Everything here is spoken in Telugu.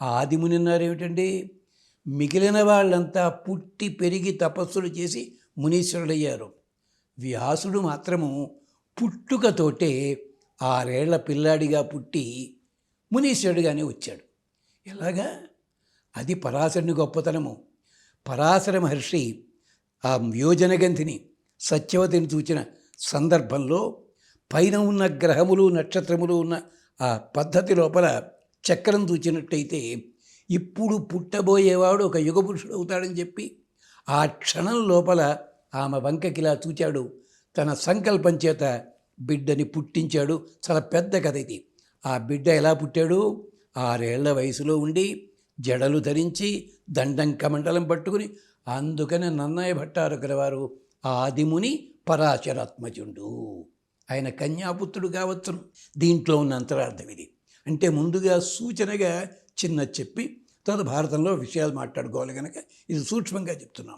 ఆదిముని అన్నారేమిటండి, మిగిలిన వాళ్ళంతా పుట్టి పెరిగి తపస్సులు చేసి మునీశ్వరుడయ్యారు. వ్యాసుడు మాత్రము పుట్టుకతోటే 6 ఏళ్ల పిల్లాడిగా పుట్టి మునీశ్వరుడిగానే వచ్చాడు. ఎలాగా? అది పరాశరుని గొప్పతనము. పరాశర మహర్షి ఆ యోజనగంధిని సత్యవతిని చూచిన సందర్భంలో పైన ఉన్న గ్రహములు నక్షత్రములు ఉన్న ఆ పద్ధతి లోపల చక్రం చూచినట్టయితే ఇప్పుడు పుట్టబోయేవాడు ఒక యుగపురుషుడు అవుతాడని చెప్పి ఆ క్షణం లోపల ఆమె వంకకిలా చూచాడు. తన సంకల్పం చేత బిడ్డని పుట్టించాడు. చాలా పెద్ద కథ ఇది. ఆ బిడ్డ ఎలా పుట్టాడు? 6 ఏళ్ల వయసులో ఉండి జడలు ధరించి దండం కమండలం పట్టుకుని, అందుకని నన్నయ్య భట్టారకుల వారు ఆదిముని పరాశరాత్మజుండు, ఆయన కన్యాపుత్రుడు కావచ్చును. దీంట్లో ఉన్న అంతరార్థం ఇది. అంటే ముందుగా సూచనగా చిన్న చెప్పి తర్వాత భారతంలో విషయాలు మాట్లాడుకోవాలి కనుక ఇది సూక్ష్మంగా చెప్తున్నాం.